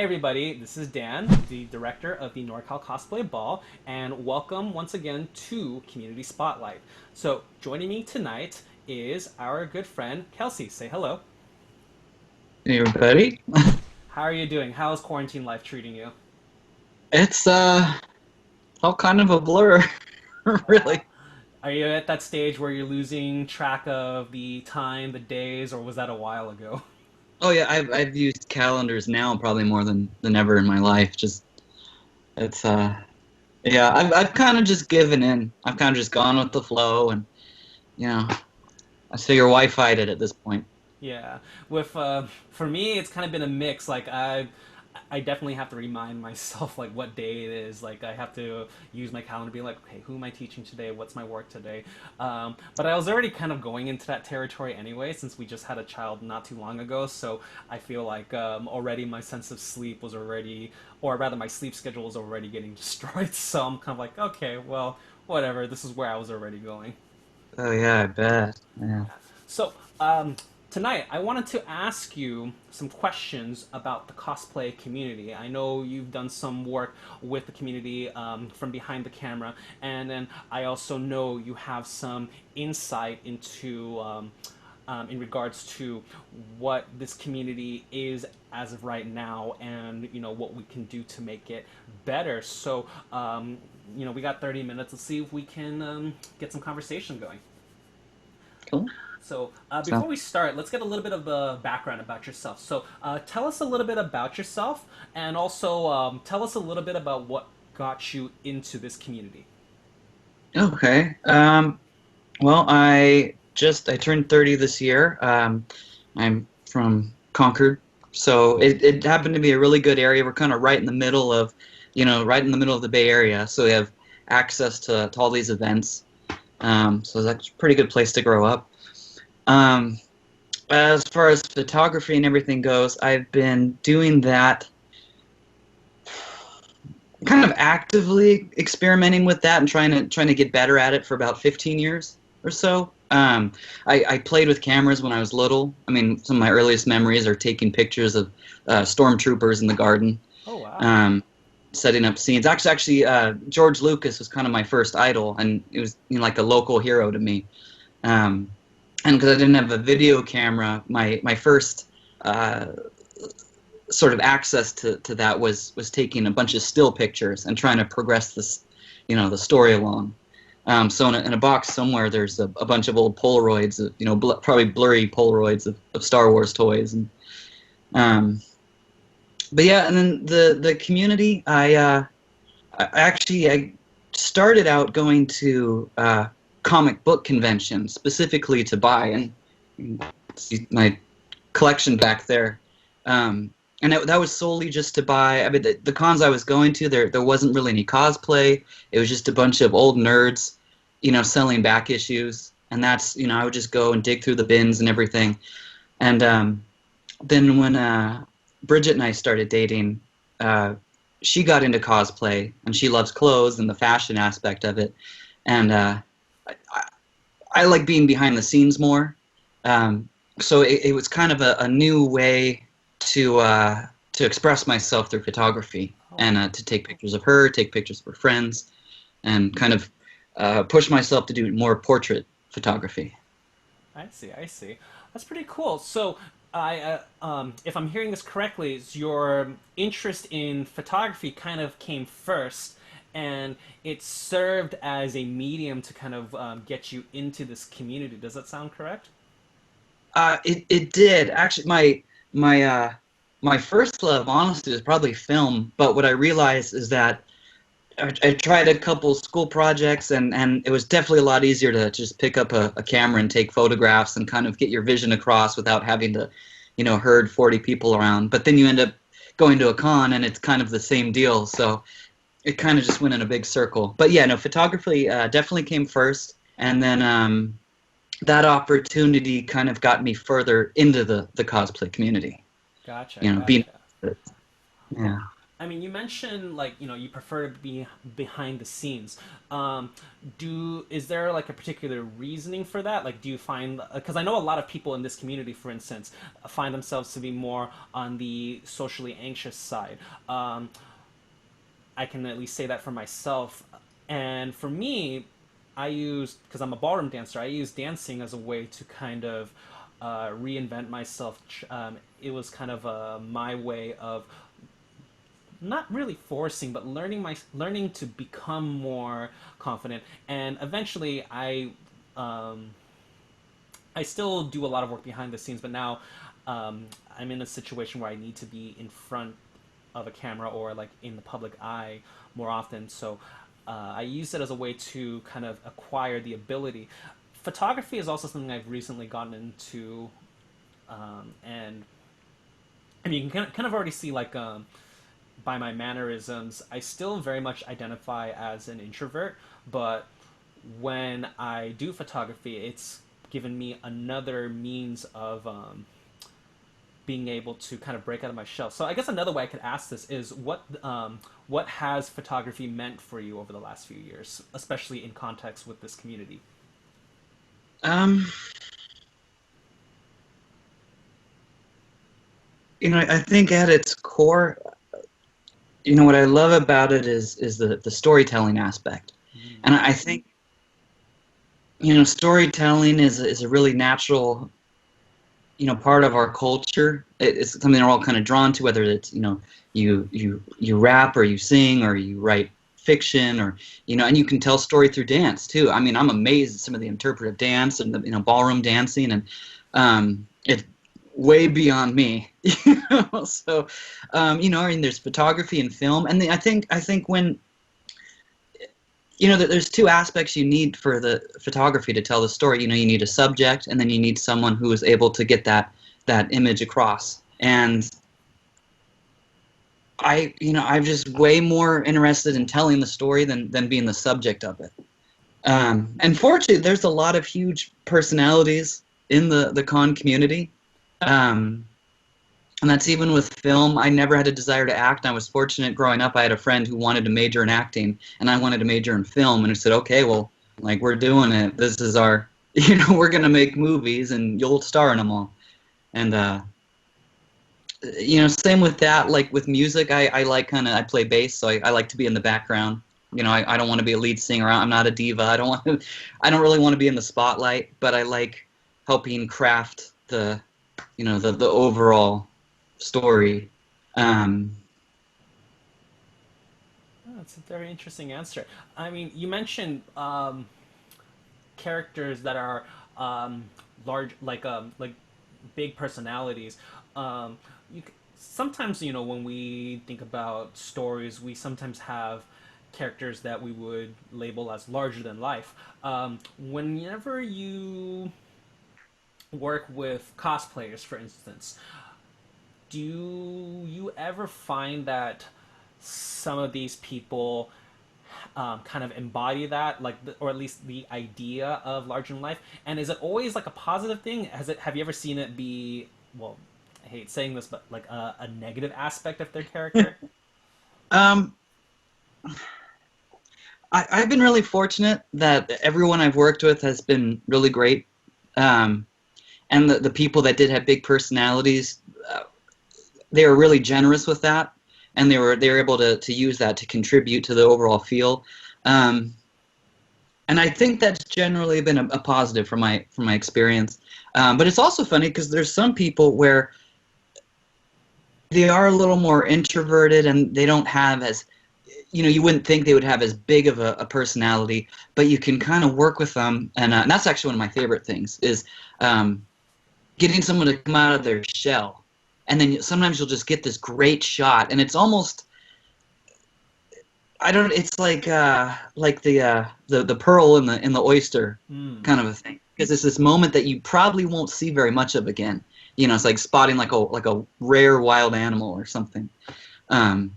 everybody, this is Dan, the director of the NorCal Cosplay Ball, and welcome once again to Community Spotlight. So, joining me tonight is our good friend Kelsey. Say hello. Hey everybody. How are you doing? How's quarantine life treating you? It's all kind of a blur, Uh, really. are you at that stage where you're losing track of the time, the days, or was that a while ago? Oh yeah, I've used calendars now probably more than ever in my life. Just it's yeah, I've kind of just given in. I've kind of just gone with the flow, and you know, I figure why fight it at this point. Yeah, with for me, it's kind of been a mix. I definitely have to remind myself like what day it is. Like I have to use my calendar, be like, okay, who am I teaching today? What's my work today? But I was already kind of going into that territory anyway, since we just had a child not too long ago. So I feel like already my sense of sleep was already, or rather, my sleep schedule was already getting destroyed. So I'm kind of like, okay, well, whatever. This is where I was already going. Oh yeah, I bet. Yeah. So, tonight I wanted to ask you some questions about the cosplay community. I know you've done some work with the community from behind the camera, and then I also know you have some insight into. In regards to what this community is as of right now, and what we can do to make it better. So, we got 30 minutes. Let's see if we can get some conversation going. Cool. So So before we start, let's get a little bit of the background about yourself. So tell us a little bit about yourself, and also tell us a little bit about what got you into this community. okay. Well, I turned 30 this year. I'm from Concord, so it happened to be a really good area. We're kind of right in the middle of, right in the middle of the Bay Area, so we have access to all these events. So that's a pretty good place to grow up. Um, as far as photography and everything goes, I've been doing that, kind of actively experimenting with that and trying to get better at it for about 15 years or so. I played with cameras when I was little. I mean, some of my earliest memories are taking pictures of stormtroopers in the garden, Oh wow! um, setting up scenes. George Lucas was kind of my first idol, and it was like a local hero to me. Um, and because I didn't have a video camera, my first sort of access to that was taking a bunch of still pictures and trying to progress this, the story along. So in a box somewhere, there's a bunch of old Polaroids, probably blurry Polaroids of Star Wars toys, and um, but yeah, and then the community, I started out going to comic book conventions specifically to buy and see my collection back there. And that was solely just to buy. I mean, the cons I was going to, there wasn't really any cosplay. It was just a bunch of old nerds, selling back issues. And that's, I would just go and dig through the bins and everything. And then when Bridget and I started dating, she got into cosplay, and she loves clothes and the fashion aspect of it. And I, I like being behind the scenes more. So it was kind of a new way to express myself through photography, Oh and wow! to take pictures of her, take pictures of her friends, and kind of push myself to do more portrait photography. I see. I see. That's pretty cool. So. If I'm hearing this correctly, is your interest in photography kind of came first, and it served as a medium to kind of get you into this community. Does that sound correct? It did actually. My first love, honestly, was probably film. But what I realized is that I tried a couple school projects, and it was definitely a lot easier to just pick up a camera and take photographs and kind of get your vision across without having to, herd 40 people around. But then you end up going to a con, and it's kind of the same deal. So it kind of just went in a big circle. But yeah, no, photography definitely came first, and then that opportunity kind of got me further into the cosplay community. Gotcha, Being gotcha. yeah. I mean, you mentioned like you prefer to be behind the scenes. Is there like a particular reasoning for that? Like, do you find because I know a lot of people in this community, for instance, find themselves to be more on the socially anxious side. I can at least say that for myself, and for me, I use because I'm a ballroom dancer. I use dancing as a way to kind of reinvent myself. It was kind of my way of not really forcing, but learning to become more confident. And eventually, I still do a lot of work behind the scenes, but now I'm in a situation where I need to be in front of a camera or like in the public eye more often. So I use it as a way to kind of acquire the ability. Photography is also something I've recently gotten into, and I mean, you can kind of already see like by my mannerisms, I still very much identify as an introvert, but when I do photography, it's given me another means of being able to kind of break out of my shell. So I guess another way I could ask this is what has photography meant for you over the last few years, especially in context with this community? Um, I think at its core, what I love about it is the storytelling aspect, and I think storytelling is a really natural part of our culture. It's something we're all kind of drawn to, whether it's you rap or you sing or you write fiction or and you can tell story through dance too. I mean, I'm amazed at some of the interpretive dance and the ballroom dancing, and it's way beyond me. So I mean, there's photography and film, and I think when there's two aspects you need for the photography to tell the story. You need a subject, and then you need someone who is able to get that image across. And I'm just way more interested in telling the story than being the subject of it. And fortunately, there's a lot of huge personalities in the con community. And that's even with film. I never had a desire to act. I was fortunate growing up. I had a friend who wanted to major in acting, and I wanted to major in film. And he said, okay, well, like, we're doing it. This is our, we're going to make movies, and you'll star in them all. And, same with that. Like, with music, I like I play bass, so I like to be in the background. I don't want to be a lead singer. I'm not a diva. I don't really want to be in the spotlight, but I like helping craft the overall story. That's a very interesting answer. I mean, you mentioned characters that are large, like big personalities. Sometimes, when we think about stories, we sometimes have characters that we would label as larger than life. Whenever you work with cosplayers, for instance, do you ever find that some of these people kind of embody that, like, or at least the idea of larger than life? And is it always like a positive thing? Have you ever seen it be, well, I hate saying this, but like a negative aspect of their character? um, I've been really fortunate that everyone I've worked with has been really great. And the people that did have big personalities, they were really generous with that, and they were able to use that to contribute to the overall feel. And I think that's generally been a positive from my experience. But it's also funny because there's some people where they are a little more introverted, and they don't have as you wouldn't think they would have as big of a personality, but you can kind of work with them, and that's actually one of my favorite things is getting someone to come out of their shell. And then sometimes you'll just get this great shot, and it's almost, it's like the pearl in the oyster kind of a thing, because it's this moment that you probably won't see very much of again. It's like spotting like a rare wild animal or something. And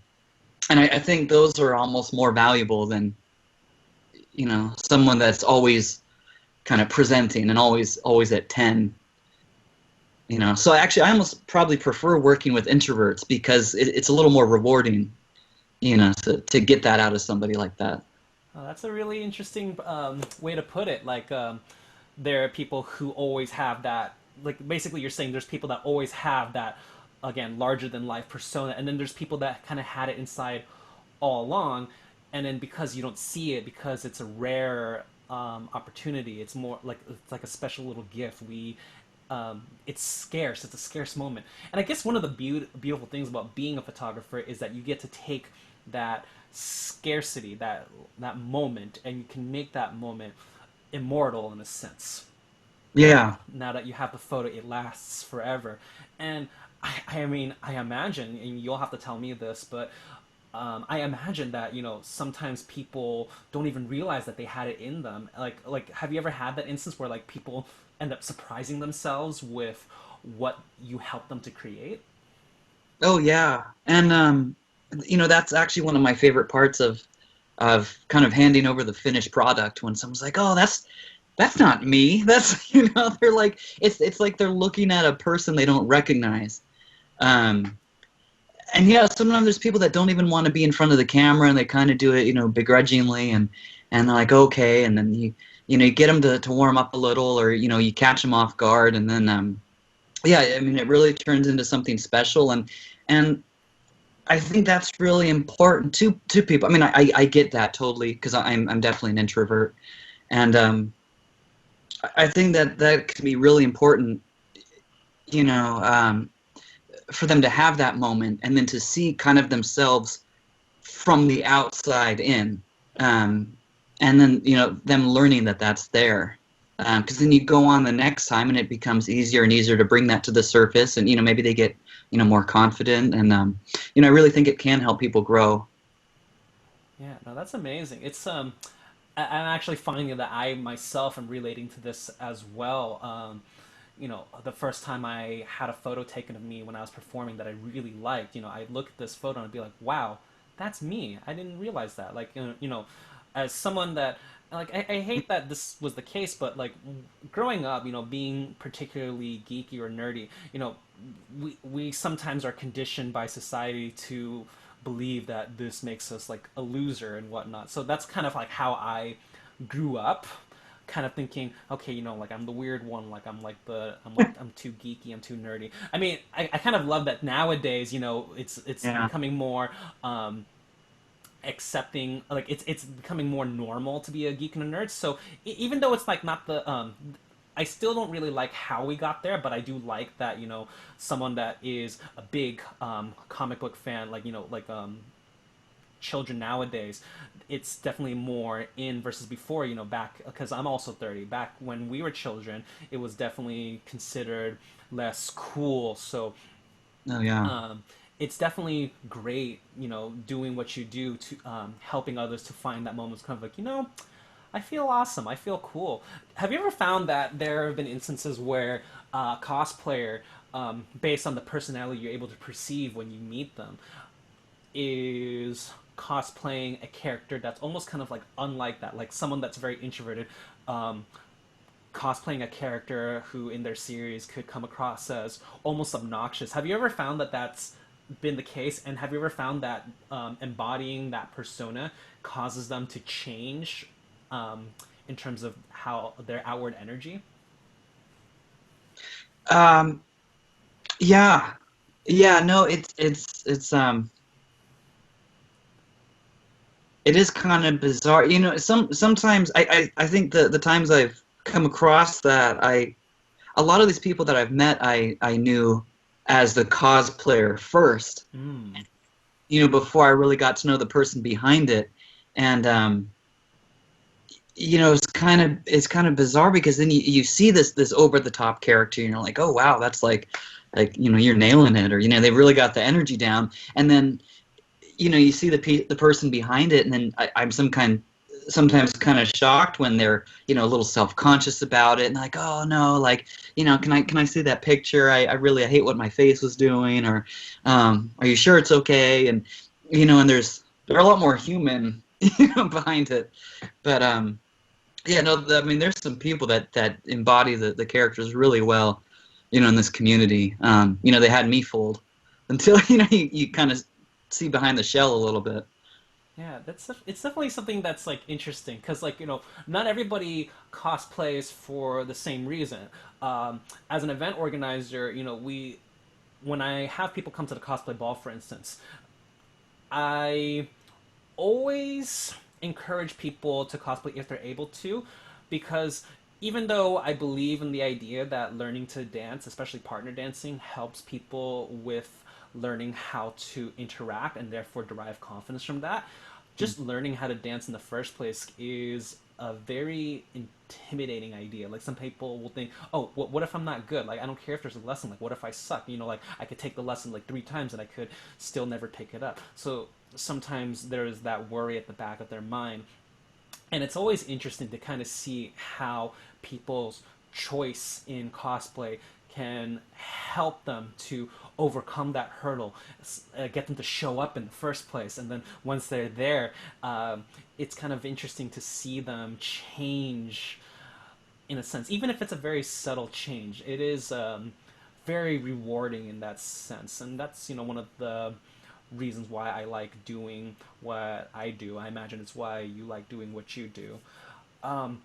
I think those are almost more valuable than someone that's always kind of presenting and always at 10. So actually, I almost probably prefer working with introverts because it's a little more rewarding. to get that out of somebody like that. That's a really interesting way to put it. Like, there are people who always have that. Like, basically, you're saying there's people that always have that, again, larger than life persona, and then there's people that kind of had it inside all along, and then because you don't see it, because it's a rare opportunity, it's like a special little gift. It's scarce. It's a scarce moment, and I guess one of the beautiful things about being a photographer is that you get to take that scarcity, that moment, and you can make that moment immortal in a sense. Yeah. Now that you have the photo, it lasts forever. And I mean, I imagine, and you'll have to tell me this, but I imagine that sometimes people don't even realize that they had it in them. Have you ever had that instance where like people end up surprising themselves with what you helped them to create? Oh yeah, and that's actually one of my favorite parts of kind of handing over the finished product when someone's like, "Oh, that's not me." That's they're like it's like they're looking at a person they don't recognize. Um, and yeah, sometimes there's people that don't even want to be in front of the camera and they kind of do it, begrudgingly, and they're like, okay, and then you get them to warm up a little, or you catch them off guard, and then yeah, I mean, it really turns into something special, and I think that's really important to people. I mean, I get that totally because I'm definitely an introvert, and I think that can be really important, you know, um, for them to have that moment and then to see kind of themselves from the outside in, um, and then them learning that that's there. Because then you go on the next time and it becomes easier and easier to bring that to the surface, and maybe they get more confident, and I really think it can help people grow. Yeah, no, that's amazing. I'm actually finding that I myself am relating to this as well. The first time I had a photo taken of me when I was performing that I really liked, I'd look at this photo and I'd be like, wow, that's me. I didn't realize that. Like, as someone that, like, I hate that this was the case, but like, growing up, being particularly geeky or nerdy, we sometimes are conditioned by society to believe that this makes us like a loser and whatnot. So that's kind of like how I grew up, kind of thinking, okay, like I'm the weird one, like I'm too geeky, I'm too nerdy. I mean, I kind of love that nowadays, it's Yeah. becoming more accepting, like it's becoming more normal to be a geek and a nerd. So even though it's like not the I still don't really like how we got there, but I do like that, someone that is a big comic book fan, like, children nowadays, it's definitely more in versus before, back, because I'm also 30. Back when we were children, it was definitely considered less cool. So Oh yeah. um, it's definitely great, doing what you do to helping others to find that moment. It's kind of like, I feel awesome. I feel cool. Have you ever found that there have been instances where a cosplayer, based on the personality you're able to perceive when you meet them, is cosplaying a character that's almost kind of like unlike that, like someone that's very introverted, um, cosplaying a character who in their series could come across as almost obnoxious. Have you ever found that that's been the case, and have you ever found that embodying that persona causes them to change um, in terms of how their outward energy? Um, yeah. Yeah. No, it's it is kind of bizarre. Sometimes I think the times I've come across that, a lot of these people that I've met, I knew as the cosplayer first, Mm. before I really got to know the person behind it. And it's kind of bizarre because then you see this over the top character and you're like, oh wow, that's like you're nailing it, or they really got the energy down. And then you see the person behind it, and then I'm sometimes kind of shocked when they're a little self-conscious about it, and like, oh no, like, can I see that picture? I hate what my face was doing, or are you sure it's okay? And and they're a lot more human behind it. But yeah, no, I mean, there's some people that embody the characters really well, in this community. They had me fooled until you kind of see behind the shell a little bit. Yeah, it's definitely something that's like interesting because like not everybody cosplays for the same reason. As an event organizer, we when I have people come to the cosplay ball, for instance, I always encourage people to cosplay if they're able to, because even though I believe in the idea that learning to dance, especially partner dancing, helps people with learning how to interact and therefore derive confidence from that, just learning how to dance in the first place is a very intimidating idea. Like some people will think, oh, what if I'm not good? Like I don't care if there's a lesson. Like what if I suck? Like I could take the lesson like 3 times and I could still never pick it up. So sometimes there is that worry at the back of their mind, and it's always interesting to kind of see how people's choice in cosplay can help them to overcome that hurdle, get them to show up in the first place, and then once they're there, it's kind of interesting to see them change in a sense, even if it's a very subtle change. It is very rewarding in that sense, and that's one of the reasons why I like doing what I do. I imagine it's why you like doing what you do. Um,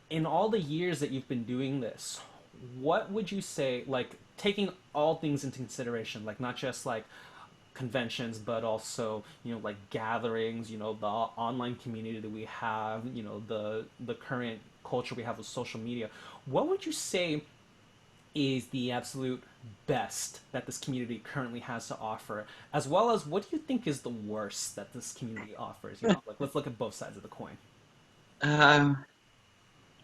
in all the years that you've been doing this, what would you say, like taking all things into consideration, like not just like conventions, but also like gatherings, the online community that we have, the current culture we have with social media. What would you say is the absolute best that this community currently has to offer, as well as what do you think is the worst that this community offers? Like let's look at both sides of the coin. Uh,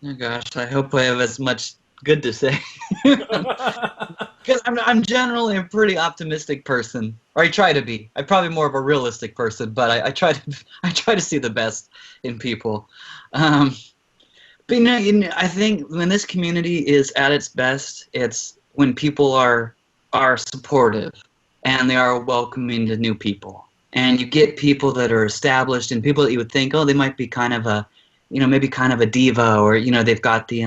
oh gosh, I hope I have as much good to say. Because I'm generally a pretty optimistic person, or I try to be. I'm probably more of a realistic person, but I try to I try to see the best in people. Um, but I think when this community is at its best, it's when people are supportive and they are welcoming to new people, and you get people that are established and people that you would think, oh, they might be kind of a, maybe kind of a diva, or they've got the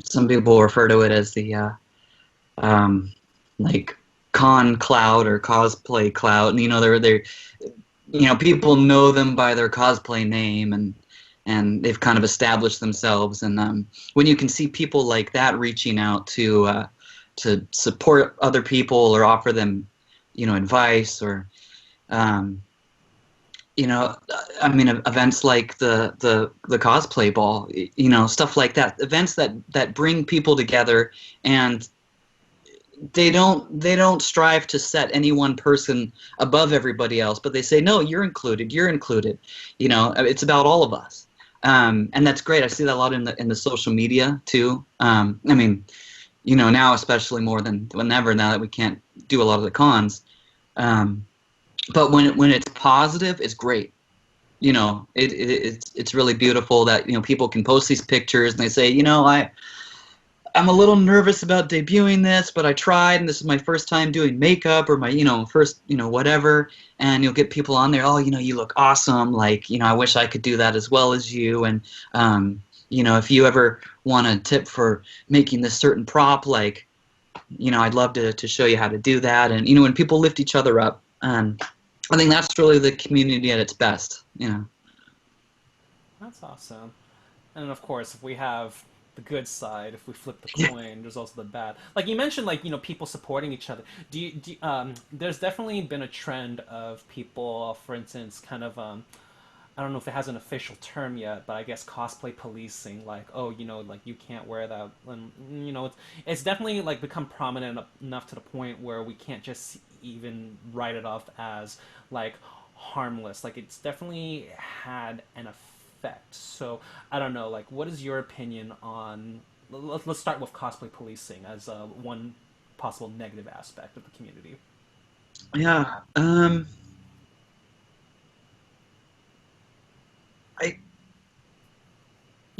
some people refer to it as the um, like con cloud or cosplay cloud, and they're people know them by their cosplay name, and they've kind of established themselves, and when you can see people like that reaching out to support other people or offer them advice, or um, I mean, events like the cosplay ball, stuff like that, events that bring people together, and they don't strive to set any one person above everybody else, but they say, no, you're included. It's about all of us, and that's great. I see that a lot in the social media too. I mean, now especially more than whenever, now that we can't do a lot of the cons. But when it's positive, it's great. It's really beautiful that people can post these pictures and they say, I'm a little nervous about debuting this, but I tried, and this is my first time doing makeup, or my first whatever. And you'll get people on there, oh, you look awesome, like I wish I could do that as well as you. And if you ever want a tip for making this certain prop, like I'd love to show you how to do that. And when people lift each other up, I think that's really the community at its best. That's awesome. And of course, if we have the good side, if we flip the Yeah. coin, there's also the bad. Like you mentioned, like people supporting each other. There's definitely been a trend of people, for instance, kind of I don't know if it has an official term yet, but I guess cosplay policing. Like, oh, like you can't wear that, and it's definitely like become prominent enough to the point where we can't just even write it off as like harmless. Like it's definitely had an effect. So I don't know. Like, what is your opinion on? Let's start with cosplay policing as one possible negative aspect of the community. Yeah.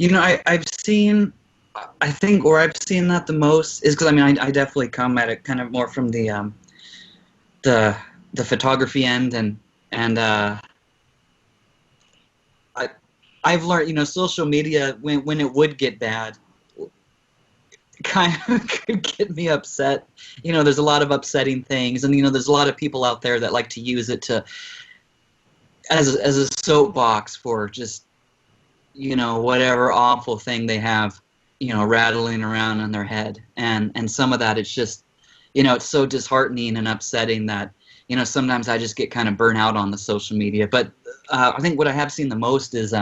I I've seen, I think where I've seen that the most is because I definitely come at it kind of more from the the photography end, and I I've learned social media, when it would get bad, kind of could get me upset. There's a lot of upsetting things, and there's a lot of people out there that like to use it as a soapbox for just, you know, whatever awful thing they have, you know, rattling around in their head. And some of that, it's just, you know, it's so disheartening and upsetting that, you know, sometimes I just get kind of burnt out on the social media. But I think what I have seen the most is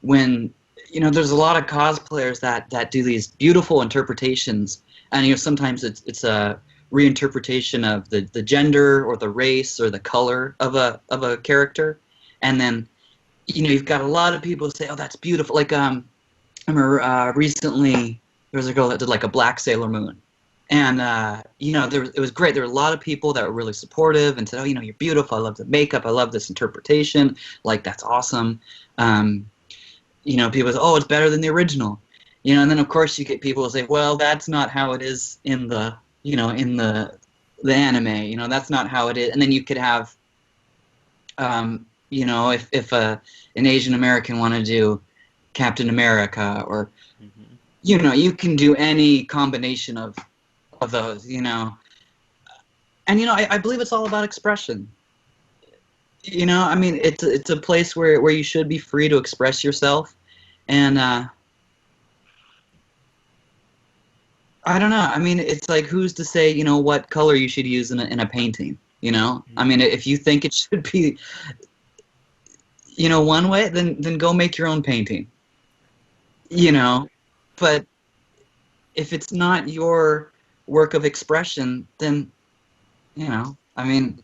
when, you know, there's a lot of cosplayers that do these beautiful interpretations, and, you know, sometimes it's a reinterpretation of the gender or the race or the color of a character, and then, you know, you've got a lot of people say, oh, that's beautiful. Like I remember recently there was a girl that did like a black Sailor Moon, and you know, it was great. There were a lot of people that were really supportive and said, oh, you know, you're beautiful. I love the makeup. I love this interpretation. Like, that's awesome. You know, people say, oh, it's better than the original. You know, and then of course you get people who say, well, that's not how it is in the, you know, in the anime. You know, that's not how it is. And then you could have, you know, if an Asian American want to do Captain America, or, you know, you can do any combination of those, you know. And, you know, I believe it's all about expression. You know, I mean, it's a place where you should be free to express yourself. And I don't know. I mean, it's like, who's to say, you know, what color you should use in a painting, you know? I mean, if you think it should be, you know, one way, then go make your own painting. You know, but if it's not your work of expression, then, you know, I mean,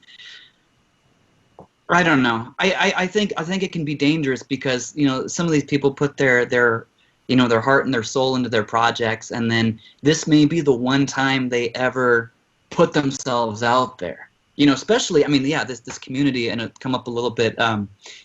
I don't know. I think it can be dangerous because, you know, some of these people put their you know, their heart and their soul into their projects, and then this may be the one time they ever put themselves out there. You know, especially, I mean, yeah, this community, and it come up a little bit,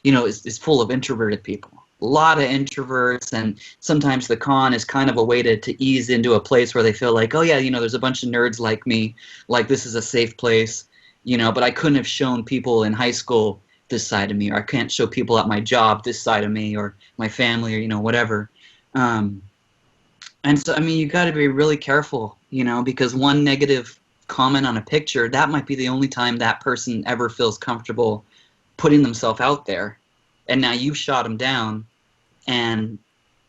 you know, is full of introverted people. A lot of introverts, and sometimes the con is kind of a way to ease into a place where they feel like, oh yeah, you know, there's a bunch of nerds like me, like this is a safe place, you know, but I couldn't have shown people in high school this side of me, or I can't show people at my job this side of me, or my family, or, you know, whatever. And so, I mean, you got to be really careful, you know, because one negative comment on a picture, that might be the only time that person ever feels comfortable putting themselves out there. And now you've shot them down, and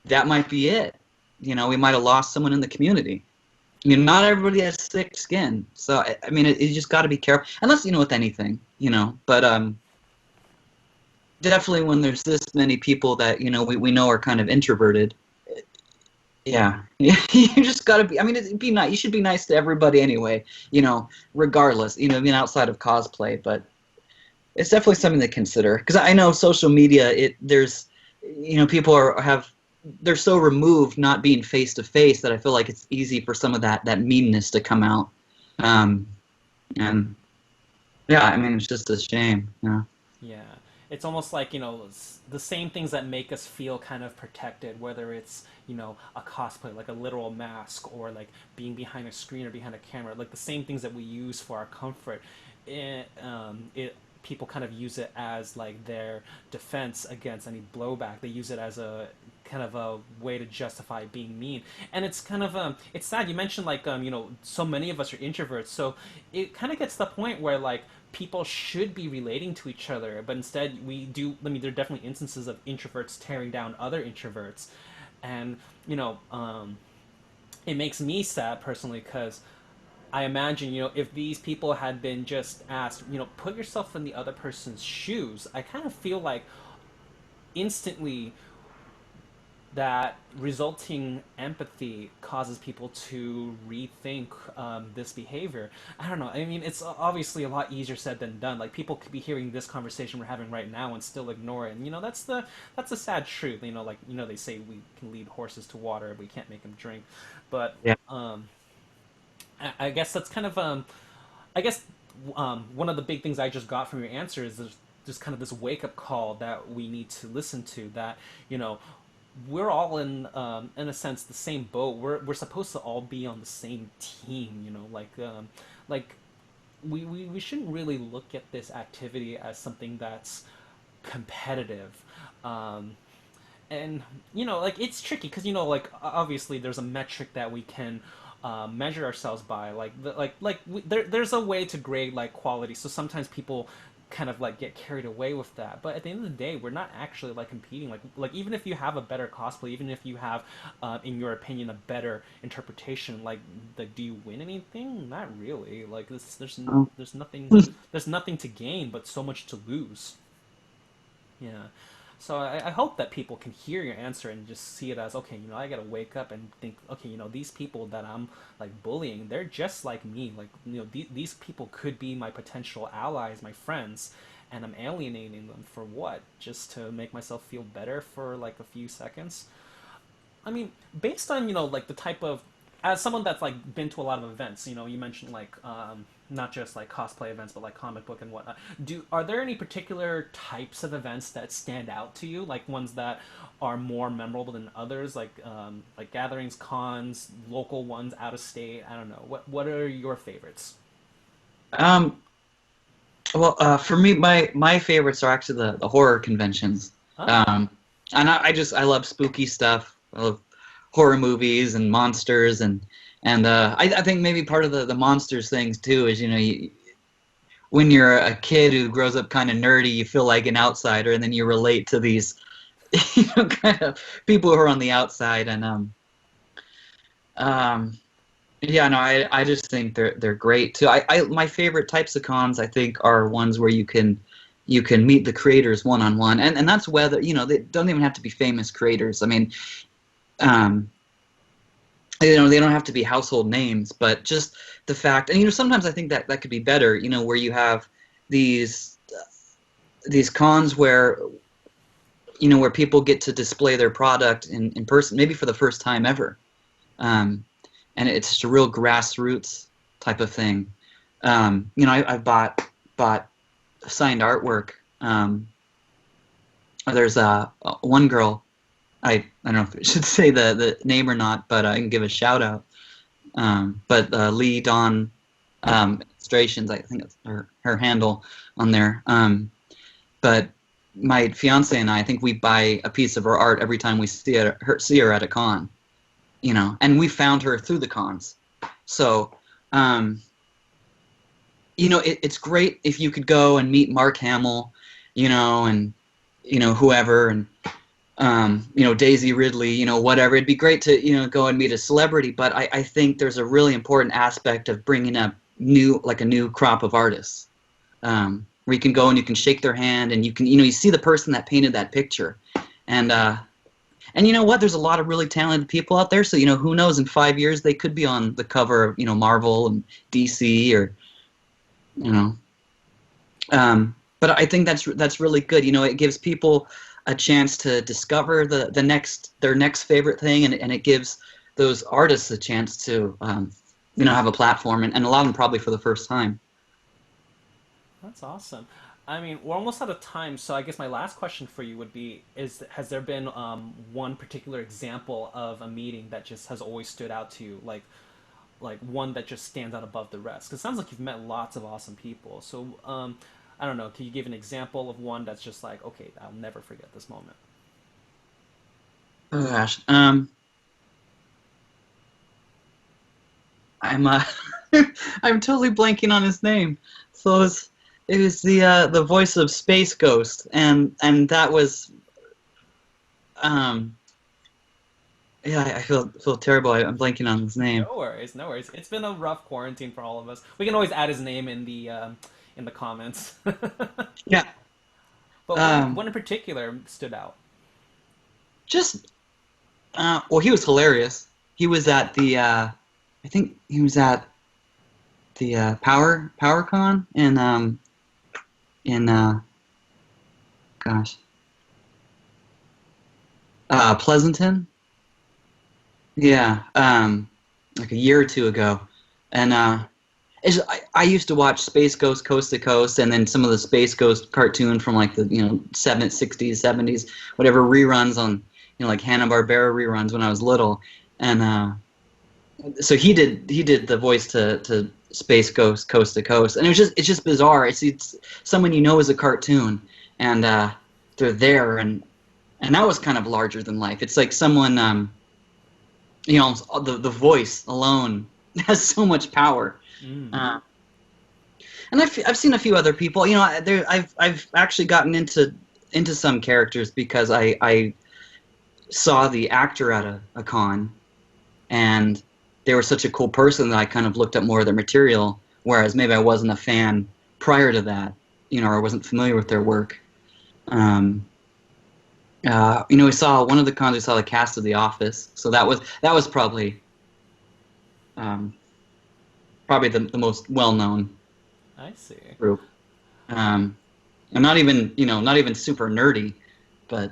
that might be it. You know, we might have lost someone in the community. I mean, not everybody has thick skin. So, I mean, you just got to be careful. Unless, you know, with anything, you know. But definitely when there's this many people that, you know, we know are kind of introverted, yeah, you just got to be, I mean, be nice. You should be nice to everybody anyway, you know, regardless, you know, I mean, outside of cosplay. But it's definitely something to consider, because I know social media, there's, you know, people they're so removed not being face to face that I feel like it's easy for some of that meanness to come out. And yeah, I mean, it's just a shame, you know. Yeah, it's almost like, you know, the same things that make us feel kind of protected, whether it's, you know, a cosplay, like a literal mask, or like being behind a screen or behind a camera, like the same things that we use for our comfort. It people kind of use it as like their defense against any blowback. They use it as a kind of a way to justify being mean. And it's kind of it's sad. You mentioned like you know, so many of us are introverts, so it kind of gets to the point where like people should be relating to each other, but instead we do. I mean, there are definitely instances of introverts tearing down other introverts, and you know, it makes me sad personally, because I imagine, you know, if these people had been just asked, you know, put yourself in the other person's shoes, I kind of feel like instantly that resulting empathy causes people to rethink this behavior. I don't know. I mean, it's obviously a lot easier said than done. Like, people could be hearing this conversation we're having right now and still ignore it. And, you know, that's the sad truth. You know, like, you know, they say we can lead horses to water, but we can't make them drink. But Yeah. I guess that's kind of I guess one of the big things I just got from your answer is there's just kind of this wake up call that we need to listen to. That, you know, we're all in a sense the same boat. We're supposed to all be on the same team. You know, like we shouldn't really look at this activity as something that's competitive. And you know, like, it's tricky because, you know, like, obviously there's a metric that we can measure ourselves by, like there's a way to grade like quality. So sometimes people kind of like get carried away with that. But at the end of the day, we're not actually like competing. Like even if you have a better cosplay, even if you have, in your opinion, a better interpretation, like do you win anything? Not really. Like Oh. there's nothing to gain, but so much to lose. Yeah. So I hope that people can hear your answer and just see it as, okay, I gotta wake up and think, okay, these people that I'm like bullying, they're just like me. Like, these people could be my potential allies, my friends, and I'm alienating them for what? Just to make myself feel better for like a few seconds? I mean, based on like the type of, as someone that's like been to a lot of events, you mentioned like not just like cosplay events, but like comic book and whatnot. Are there any particular types of events that stand out to you, like ones that are more memorable than others, like gatherings, cons, local ones, out of state? I don't know. What are your favorites? Um, well, for me, my favorites are actually the horror conventions. Oh, Um, and I love spooky stuff. I love horror movies and monsters and I think maybe part of the monsters things too is when you're a kid who grows up kind of nerdy, you feel like an outsider, and then you relate to these kind of people who are on the outside and yeah, no, I just think they're great too. I my favorite types of cons I think are ones where you can meet the creators one on one, and that's whether they don't even have to be famous creators. I mean, um, they don't have to be household names, but just the fact, and sometimes I think that could be better. Where you have these these cons where people get to display their product in person, maybe for the first time ever. Um, and it's just a real grassroots type of thing. I've bought signed artwork. There's one girl. I don't know if I should say the name or not, but I can give a shout out. But Lee Dawn Illustrations, I think it's her handle on there. But my fiance and I think we buy a piece of her art every time we see her at a con. And we found her through the cons. So, it's great if you could go and meet Mark Hamill, and whoever, and Daisy Ridley, whatever. It'd be great to go and meet a celebrity, but I think there's a really important aspect of bringing up a new crop of artists, where you can go and you can shake their hand and you can you see the person that painted that picture, and you know what? There's a lot of really talented people out there. So who knows? In 5 years, they could be on the cover of Marvel and DC or you know. But I think that's really good. It gives people a chance to discover their next favorite thing, and it gives those artists a chance to have a platform and a lot of them probably for the first time. that's awesome. I mean, we're almost out of time, so I guess my last question for you would be: has there been one particular example of a meeting that just has always stood out to you, like one that just stands out above the rest? Because it sounds like you've met lots of awesome people. So I don't know. Can you give an example of one that's just like, okay, I'll never forget this moment? Oh gosh, I'm I'm totally blanking on his name. So it was the voice of Space Ghost, and that was um yeah, I feel terrible. I'm blanking on his name. No worries, no worries. It's been a rough quarantine for all of us. We can always add his name in the comments. Yeah. But Um, one in particular stood out. just well, he was hilarious. He was at the I think he was at the PowerCon in gosh Pleasanton. Yeah, like a year or two ago, and I used to watch Space Ghost Coast to Coast, and then some of the Space Ghost cartoon from like the 60s, 70s, whatever reruns on like Hanna-Barbera reruns when I was little, and so he did the voice to Space Ghost Coast to Coast, and it's just bizarre. It's someone as a cartoon, and they're there, and that was kind of larger than life. It's like someone the voice alone has so much power. Mm. Uh, and I've seen a few other people. You know, I've actually gotten into some characters because I saw the actor at a con, and they were such a cool person that I kind of looked up more of their material, whereas maybe I wasn't a fan prior to that, you know, or I wasn't familiar with their work. You know, we saw one of the cons. We saw the cast of The Office, so that was probably probably the most well-known I see. group. And not even, you know, not even super nerdy, but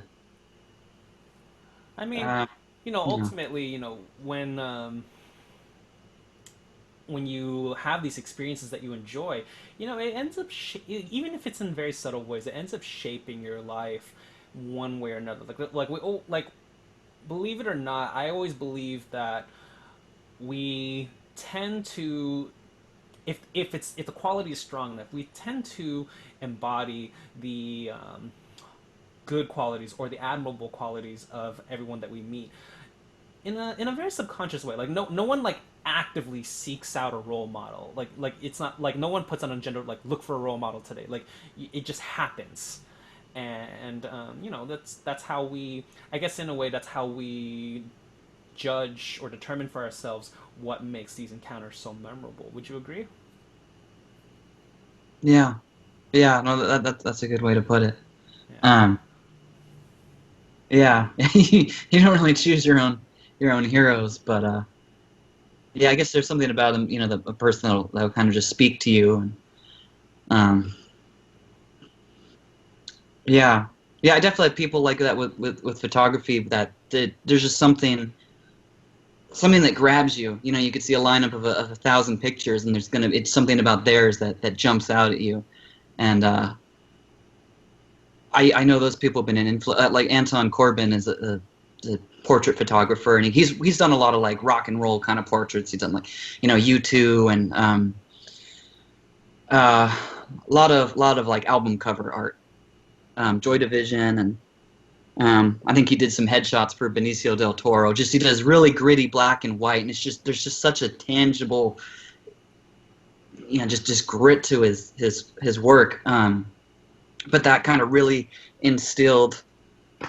I mean, you know, ultimately, you know, when you have these experiences that you enjoy, you know, it ends up even if it's in very subtle ways, it ends up shaping your life one way or another. Like believe it or not, I always believe that we tend to, if the quality is strong enough, we tend to embody the good qualities or the admirable qualities of everyone that we meet in a very subconscious way. Like no one like actively seeks out a role model. Like it's not like no one puts on a agenda like look for a role model today. Like it just happens. And you know, that's how we, I guess in a way, that's how we judge or determine for ourselves what makes these encounters so memorable. Would you agree? yeah, yeah. No, that's a good way to put it. Yeah. Yeah, you don't really choose your own heroes, but yeah, I guess there's something about them, you know, a person that'll kind of just speak to you, and yeah, yeah. I definitely have people like that with photography. There's just something that grabs you. You know, you could see a lineup of a 1,000 pictures, and it's something about theirs that jumps out at you, and I know those people have been like Anton Corbijn is a portrait photographer, and he's done a lot of like rock and roll kind of portraits. He's done like, you know, U2 and a lot of like album cover art, Joy Division, and I think he did some headshots for Benicio del Toro. Just he does really gritty black and white, and there's just such a tangible, you know, just grit to his work. But that kind of really instilled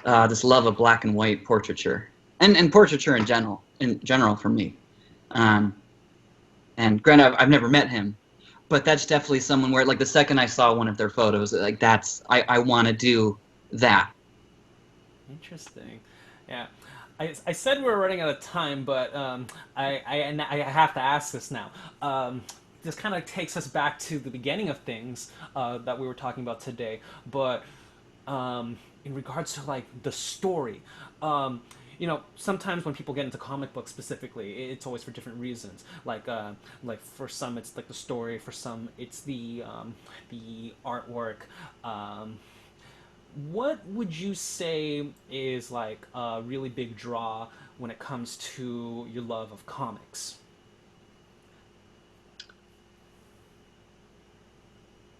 this love of black and white portraiture, and portraiture in general for me. And granted, I've never met him, but that's definitely someone where, like, the second I saw one of their photos, like, I want to do that. Interesting. Yeah. I said we were running out of time, but I have to ask this now. This kind of takes us back to the beginning of things that we were talking about today, but in regards to like the story, you know, sometimes when people get into comic books specifically, it's always for different reasons. Like for some it's like the story, for some it's the artwork. What would you say is like a really big draw when it comes to your love of comics?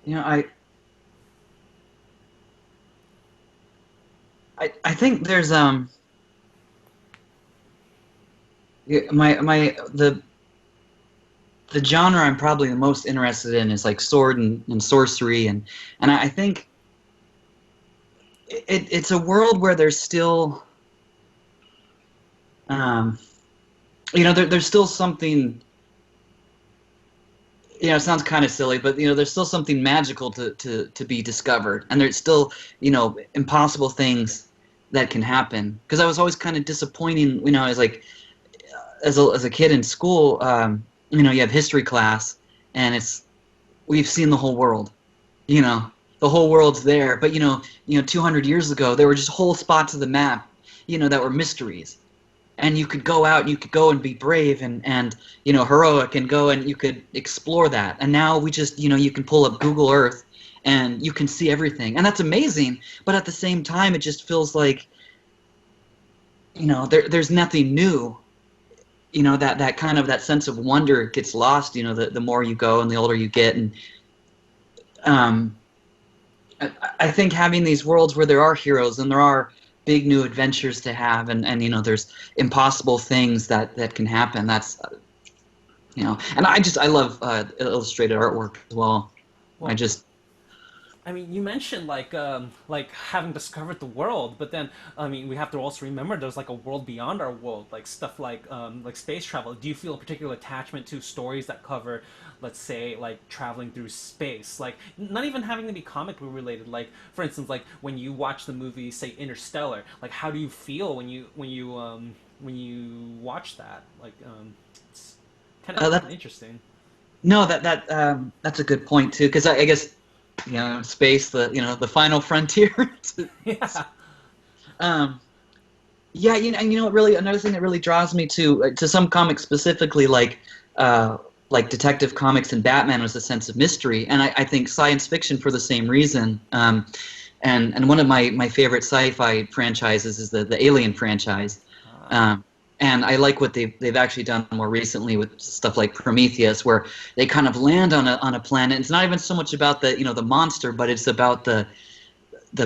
You know, I think there's yeah, the genre I'm probably the most interested in is like sword and sorcery, and I think it's a world where there's still you know, there's still something, you know, it sounds kind of silly, but you know, there's still something magical to be discovered, and there's still, you know, impossible things that can happen. Because I was always kind of disappointing, you know, as a kid in school, you know, you have history class, and we've seen the whole world, you know, the whole world's there, but you know, 200 years ago, there were just whole spots of the map, you know, that were mysteries. And you could go out and you could go and be brave and you know, heroic, and go and you could explore that. And now we just, you know, you can pull up Google Earth and you can see everything, and that's amazing. But at the same time, it just feels like, you know, there's nothing new. You know, that kind of, that sense of wonder gets lost, you know, the more you go and the older you get. And I think having these worlds where there are heroes and there are big new adventures to have, and you know, there's impossible things that can happen. That's you know, and I love illustrated artwork as well. I Well, just I mean, you mentioned like having discovered the world, but then I mean, we have to also remember there's like a world beyond our world, like stuff like space travel. Do you feel a particular attachment to stories that cover, let's say, like traveling through space, like not even having to be comic book related? Like, for instance, like when you watch the movie, say Interstellar, like how do you feel when you watch that? Like, it's kind of that interesting. no, that's a good point too, because I guess space, the final frontier. Yeah. um, yeah, and what really another thing that really draws me to some comics specifically, like Detective Comics and Batman, was a sense of mystery, and I think science fiction for the same reason. And one of my favorite sci-fi franchises is the Alien franchise. Ah. Um, and I like what they've actually done more recently with stuff like Prometheus, where they kind of land on a planet. It's not even so much about the monster, but it's about the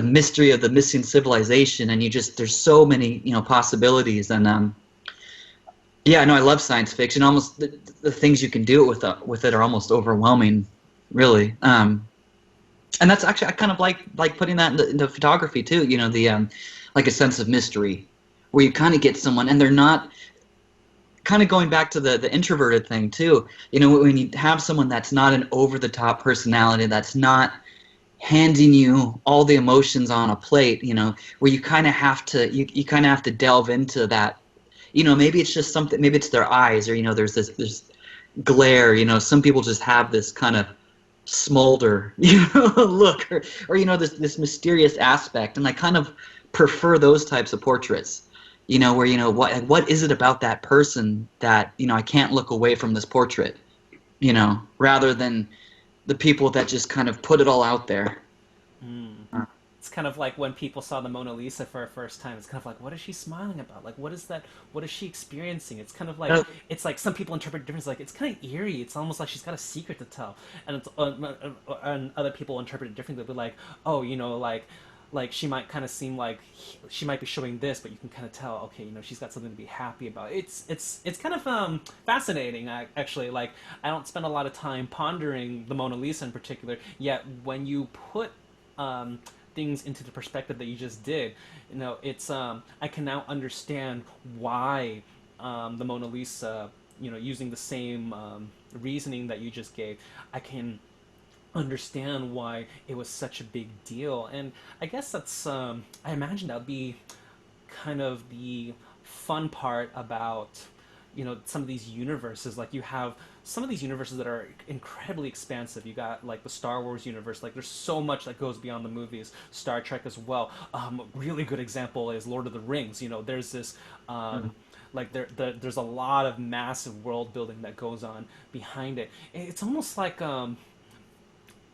mystery of the missing civilization, and there's so many possibilities. And yeah, no, I love science fiction. Almost the things you can do with it are almost overwhelming, really. And that's actually, I kind of like putting that into photography too. The like a sense of mystery, where you kind of get someone, and they're not, kind of going back to the introverted thing too. When you have someone that's not an over the top personality, that's not handing you all the emotions on a plate, where you kind of have to delve into that. Maybe it's just something, maybe it's their eyes, or there's this glare. Some people just have this kind of smolder, look, or this mysterious aspect, and I kind of prefer those types of portraits. Where what is it about that person that I can't look away from this portrait, rather than the people that just kind of put it all out there. Mm. It's kind of like when people saw the Mona Lisa for a first time. It's kind of like, what is she smiling about? Like, what is that? What is she experiencing? It's kind of like, Uh, it's like some people interpret it differently. It's like it's kind of eerie. It's almost like she's got a secret to tell, and and other people interpret it differently. They'll be like, oh, like she might kind of seem like she might be showing this, but you can kind of tell, okay, she's got something to be happy about. It's kind of fascinating, actually. Like, I don't spend a lot of time pondering the Mona Lisa in particular. Yet when you put things into the perspective that you just did, it's I can now understand why the Mona Lisa, using the same reasoning that you just gave, I can understand why it was such a big deal. And I guess that's I imagine that would be kind of the fun part about some of these universes. Like, you have some of these universes that are incredibly expansive. You got like the Star Wars universe. Like, there's so much that goes beyond the movies. Star Trek as well. Really good example is Lord of the Rings. There's this like there's a lot of massive world building that goes on behind it. It's almost like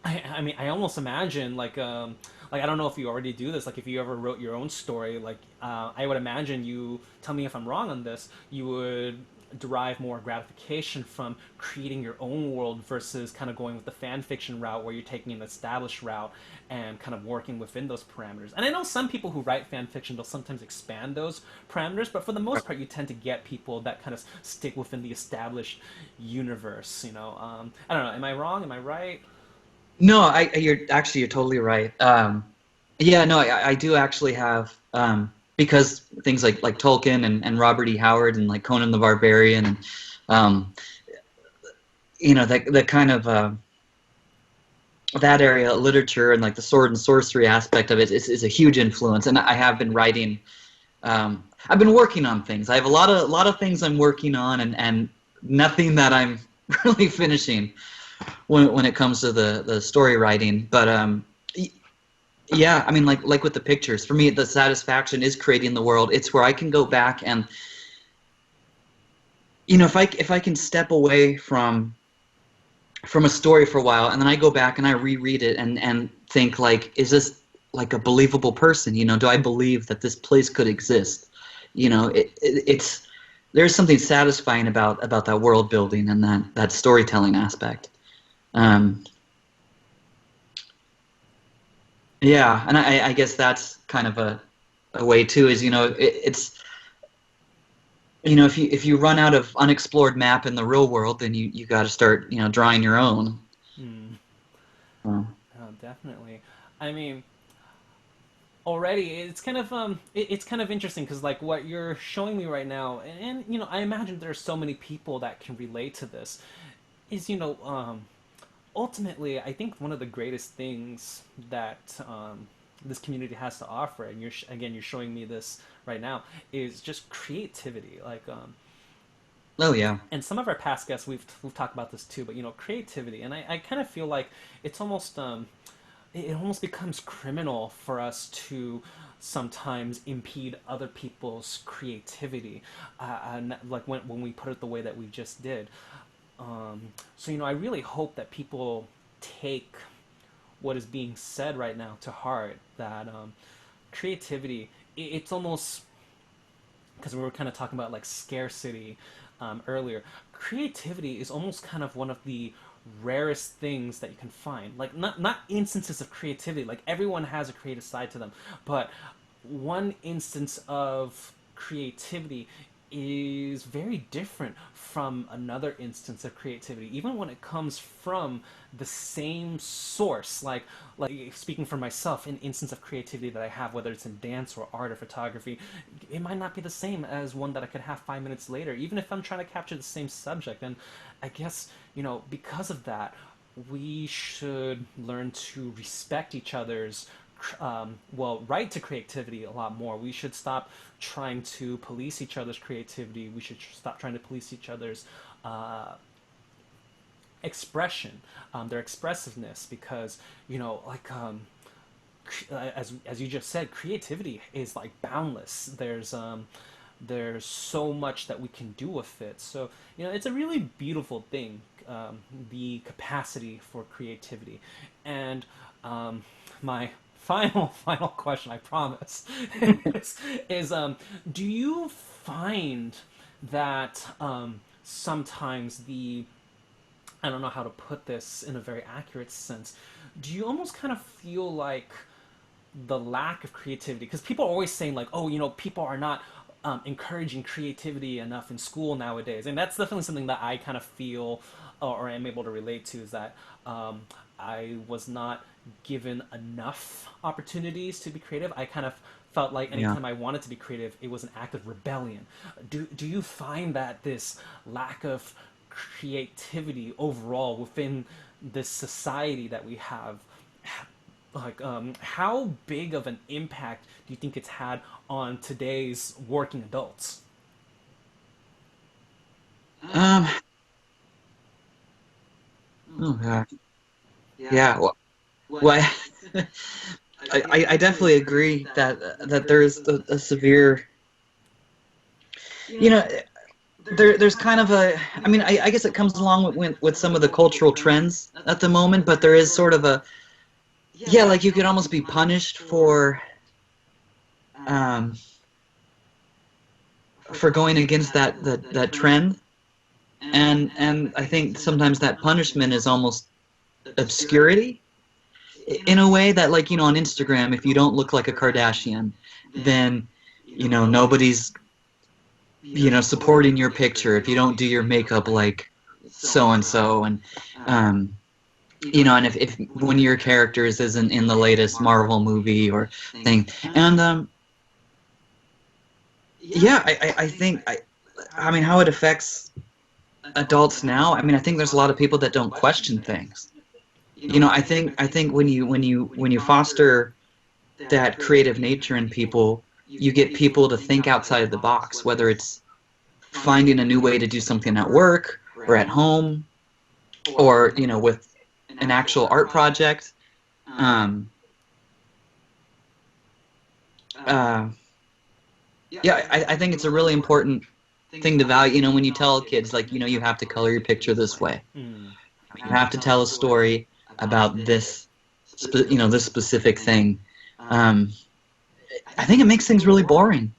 I mean, I almost imagine like I don't know if you already do this. Like, if you ever wrote your own story, like I would imagine you. Tell me if I'm wrong on this. You would derive more gratification from creating your own world versus kind of going with the fan fiction route, where you're taking an established route and kind of working within those parameters. And I know some people who write fan fiction, they'll sometimes expand those parameters, but for the most part, you tend to get people that kind of stick within the established universe. I don't know. Am I wrong? Am I right? no, you're totally right. Yeah, no, I do actually have, because things like Tolkien and Robert E. Howard and like Conan the Barbarian, and um, that kind of that area of literature, and like the sword and sorcery aspect of it is a huge influence. And I have been writing. I've been working on things. I have a lot of things I'm working on, and nothing that I'm really finishing when it comes to the story writing. But yeah, I mean, like with the pictures, for me, the satisfaction is creating the world. It's where I can go back and, if I can step away from a story for a while, and then I go back and I reread it and think, like, is this like a believable person? Do I believe that this place could exist? It's there's something satisfying about that world building and that storytelling aspect. Um, yeah, and I guess that's kind of a way too, is it's if you run out of unexplored map in the real world, then you got to start drawing your own. Hmm. Oh, definitely. I mean, already it's kind of it's kind of interesting because like what you're showing me right now, and you know, I imagine there's so many people that can relate to this. Is you know, ultimately, I think one of the greatest things that this community has to offer, and again, you're showing me this right now, is just creativity. Like, Oh yeah. and some of our past guests, we've talked about this too, but you know, creativity, and I kind of feel like it's almost it almost becomes criminal for us to sometimes impede other people's creativity, and like when we put it the way that we just did. So you know, I really hope that people take what is being said right now to heart. That creativity, it's almost because we were kind of talking about like scarcity earlier. Creativity is almost kind of one of the rarest things that you can find. Like not instances of creativity. Like everyone has a creative side to them, but one instance of creativity is very different from another instance of creativity, even when it comes from the same source. Like speaking for myself, an instance of creativity that I have, whether it's in dance or art or photography, it might not be the same as one that I could have 5 minutes later, even if I'm trying to capture the same subject. And I guess, you know, because of that, we should learn to respect each other's right to creativity a lot more. We should stop trying to police each other's creativity. We should stop trying to police each other's expression, their expressiveness, because you know, like as you just said, creativity is like boundless. There's so much that we can do with it. So you know, it's a really beautiful thing, the capacity for creativity. And my final question, I promise, is do you find that sometimes I don't know how to put this in a very accurate sense. Do you almost kind of feel like the lack of creativity? Because people are always saying like, oh, you know, people are not encouraging creativity enough in school nowadays, and that's definitely something that I kind of feel or am able to relate to. Is that I was not given enough opportunities to be creative. I kind of felt like Yeah. anytime I wanted to be creative, it was an act of rebellion. Do you find that this lack of creativity overall within this society that we have, like how big of an impact do you think it's had on today's working adults? Um. Oh God. Yeah. Well, I definitely agree that there is a severe, you know, there's kind of a, I mean, I guess it comes along with some of the cultural trends at the moment, but there is sort of a, yeah, like you could almost be punished um for going against that trend, and I think sometimes that punishment is almost obscurity in a way that, like, you know, on Instagram, if you don't look like a Kardashian, then, you know, nobody's, you know, supporting your picture. If you don't do your makeup like so and so, and you know, and if one of your characters isn't in the latest Marvel movie or thing, and yeah, I think I mean, how it affects adults now. I mean, I think there's a lot of people that don't question things. You know, I think when you foster that creative nature in people, you get people to think outside of the box, whether it's finding a new way to do something at work or at home, or, you know, with an actual art project. Um, uh, yeah, I think it's a really important thing to value. You know, when you tell kids, like, you know, you have to color your picture this way. Mm. You have to tell a story about this, you know, this specific thing. Um, I think it makes things really boring.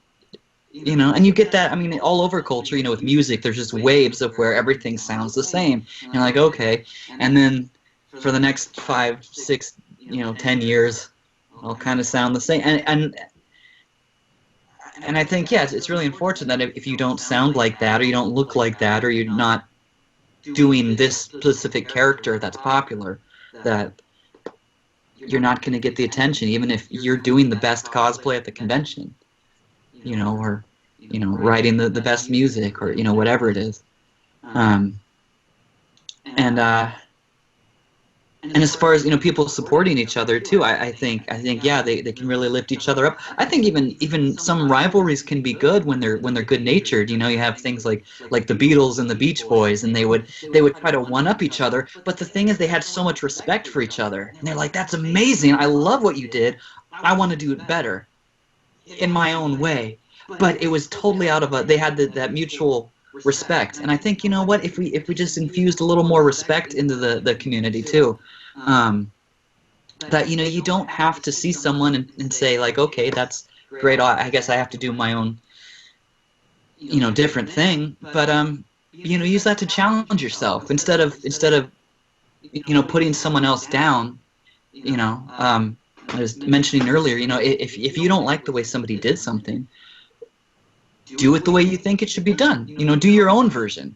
You know, and you get that, I mean, all over culture, you know, with music, there's just waves of where everything sounds the same. And you're like, okay. And then for the next 5, 6, you know, 10 years, it'll kind of sound the same. And I think, yeah, it's really unfortunate that if you don't sound like that, or you don't look like that, or you're not doing this specific character that's popular, that you're not going to get the attention, even if you're doing the best cosplay at the convention, or, writing the best music, or, whatever it is. Um, and as far as people supporting each other too, I think yeah, they can really lift each other up. I think even some rivalries can be good when they're good natured. You have things like the Beatles and the Beach Boys, and they would try to one up each other. But the thing is, they had so much respect for each other, and they're like, "That's amazing! I love what you did. I want to do it better in my own way." But it was totally out of they had that mutual respect. And I think, what, if we just infused a little more respect into the community too, that you don't have to see someone and say like, okay, that's great, I guess I have to do my own different thing, but use that to challenge yourself instead of putting someone else down. I was mentioning earlier, if you don't like the way somebody did something, do it the way you think it should be done. Do your own version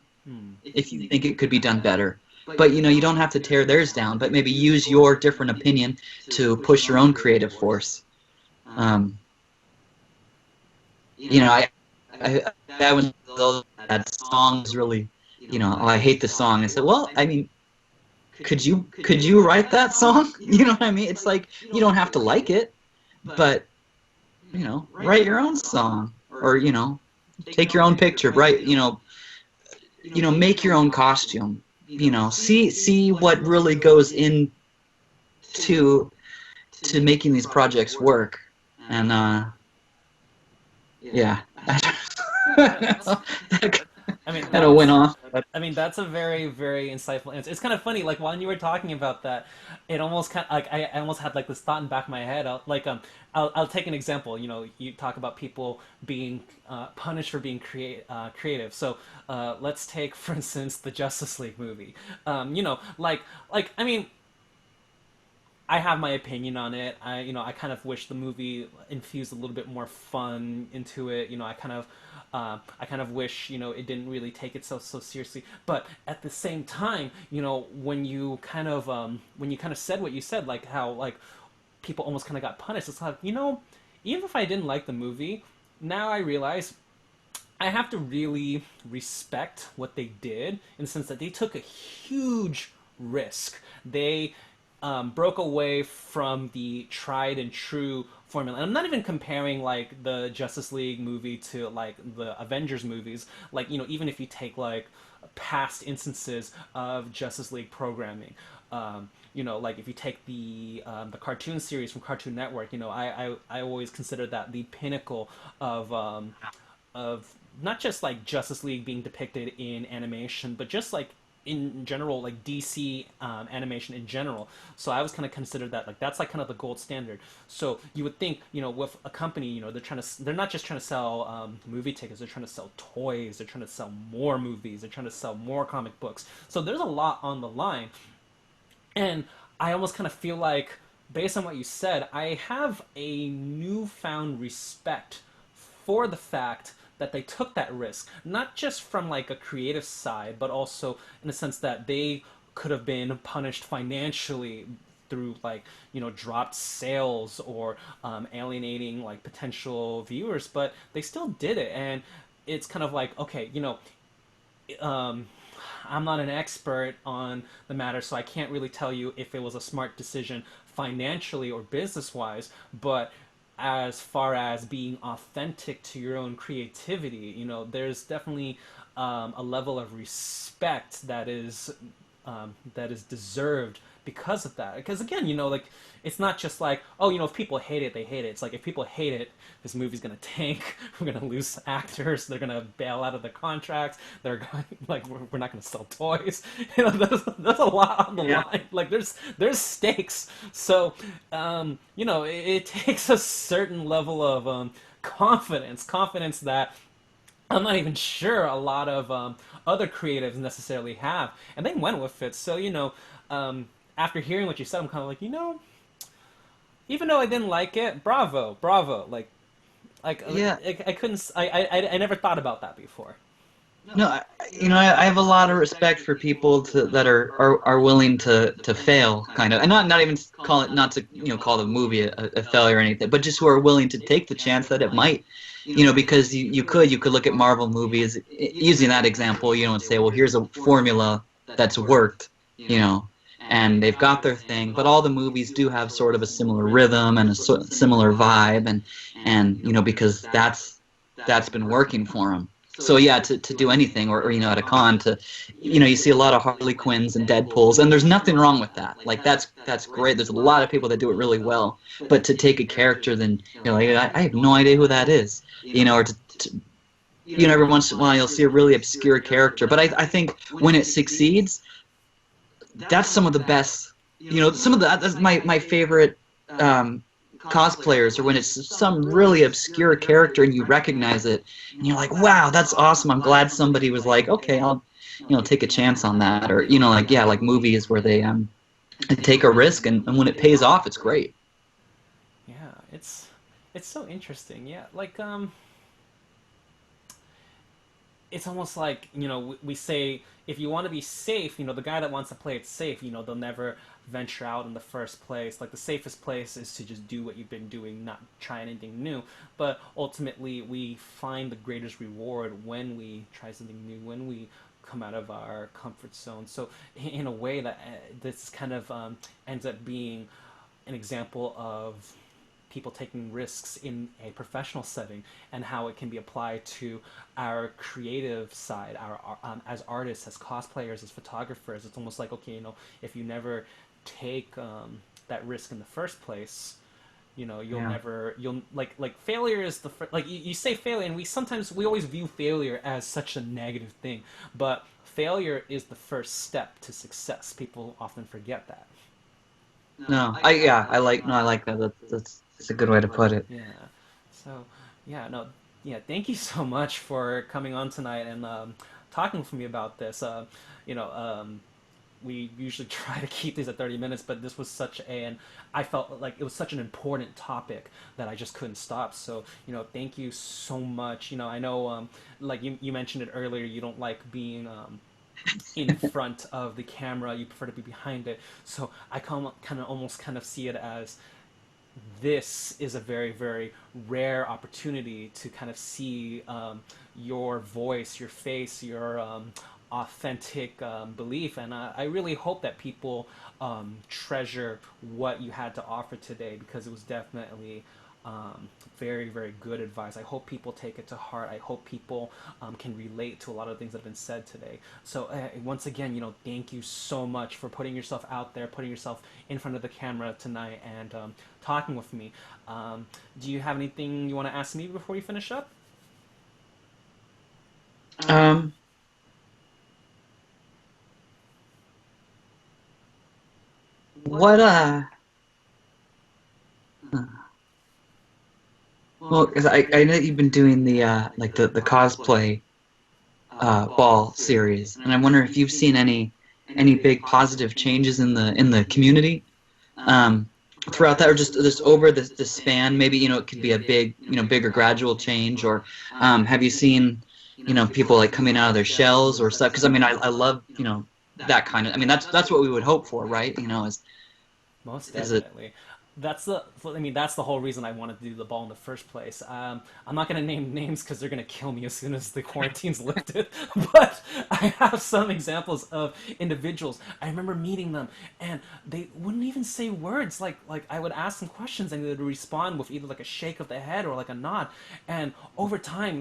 if you think it could be done better. But, you don't have to tear theirs down, but maybe use your different opinion to push your own creative force. I was that song is really, oh, I hate the song. I said, well, I mean, could you write that song? You know what I mean? It's like, you don't have to like it, but, write your own song, or, take your own picture, write, make your own costume, see what really goes into making these projects work. And, yeah. I mean, kind of went off. I mean, that's a very, very insightful answer. It's kind of funny, like when you were talking about that, it almost kind of, like I almost had like this thought in the back of my head. I'll take an example. You talk about people being punished for being creative. So let's take, for instance, the Justice League movie. I mean, I have my opinion on it. I kind of wish the movie infused a little bit more fun into it. I kind of wish, it didn't really take itself so seriously. But at the same time, when you kind of said what you said, like how like people almost kind of got punished, it's like, even if I didn't like the movie, now I realize I have to really respect what they did in the sense that they took a huge risk. They broke away from the tried and true formula. And I'm not even comparing like the Justice League movie to like the Avengers movies. Like, even if you take like past instances of Justice League programming, like if you take the cartoon series from Cartoon Network, I always consider that the pinnacle of not just like Justice League being depicted in animation, but just like in general, like DC animation in general. So I always kind of consider that like that's like kind of the gold standard. So you would think, with a company, they're not just trying to sell movie tickets, they're trying to sell toys, they're trying to sell more movies, they're trying to sell more comic books. So there's a lot on the line. And I almost kind of feel like, based on what you said, I have a newfound respect for the fact that they took that risk, not just from like a creative side, but also in the sense that they could have been punished financially through like dropped sales or alienating like potential viewers, but they still did it. And it's kind of like, okay, I'm not an expert on the matter, so I can't really tell you if it was a smart decision financially or business wise, but as far as being authentic to your own creativity, there's definitely a level of respect that is deserved because of that. Because again, like it's not just like, oh, if people hate it, they hate it. It's like if people hate it, this movie's gonna tank. We're gonna lose actors. They're gonna bail out of the contracts. They're going like we're not gonna sell toys. There's a lot on the line. Like there's stakes. So it takes a certain level of confidence that I'm not even sure a lot of other creatives necessarily have, and they went with it. So after hearing what you said, I'm kind of like, even though I didn't like it, bravo, like yeah. I couldn't, I never thought about that before. No, I have a lot of respect for people that are willing to fail, kind of, and not even call it, not to call the movie a failure or anything, but just who are willing to take the chance that it might, because you could look at Marvel movies using that example, and say, well, here's a formula that's worked, you know, and they've got their thing, but all the movies do have sort of a similar rhythm and a similar vibe, and because that's been working for them. So yeah, to do anything, or at a con, to you see a lot of Harley Quinns and Deadpools, and there's nothing wrong with that. Like that's great. There's a lot of people that do it really well, but to take a character, then like, I have no idea who that is, or every once in a while you'll see a really obscure character, but I think when it succeeds, that's some of the best. Some of that's my favorite cosplayers, or when it's some really obscure character and you recognize it and you're like, wow, that's awesome. I'm glad somebody was like, okay, I'll take a chance on that. Or like, yeah, like movies where they take a risk, and when it pays off, it's great. Yeah, it's so interesting. Yeah, like it's almost like we say if you want to be safe, the guy that wants to play it safe, they'll never venture out in the first place. Like the safest place is to just do what you've been doing, not try anything new. But ultimately, we find the greatest reward when we try something new, when we come out of our comfort zone. So in a way, that this kind of ends up being an example of people taking risks in a professional setting, and how it can be applied to our creative side, our as artists, as cosplayers, as photographers. It's almost like, okay, if you never take that risk in the first place, you'll Yeah. never, you'll like failure is like you say failure, and we always view failure as such a negative thing, but failure is the first step to success. People often forget that. No, I like that. That's a good way to put it. Yeah. So, yeah, no, yeah, thank you so much for coming on tonight and talking with me about this. You know, um, we usually try to keep these at 30 minutes, but this was and I felt like it was such an important topic that I just couldn't stop. So, thank you so much. I know, like you mentioned it earlier, you don't like being in front of the camera, you prefer to be behind it. So I kind of see it as this is a very, very rare opportunity to kind of see your voice, your face, your authentic belief. And I really hope that people treasure what you had to offer today, because it was definitely very, very good advice. I hope people take it to heart. I hope people can relate to a lot of things that have been said today. So once again, thank you so much for putting yourself out there, putting yourself in front of the camera tonight, and talking with me. Do you have anything you want to ask me before we finish up? Um, what well, 'cause I know that you've been doing the like the cosplay ball series, and I wonder if you've seen any big positive changes in the community throughout that, or just over the span. Maybe it could be a bigger gradual change, or have you seen people like coming out of their shells or stuff? Because I love that kind of. That's what we would hope for, right? Most Is it? definitely. That's the whole reason I wanted to do the ball in the first place. I'm not going to name names because they're going to kill me as soon as the quarantine's lifted. But I have some examples of individuals. I remember meeting them, and they wouldn't even say words. Like I would ask them questions, and they would respond with either like a shake of the head or like a nod. And over time,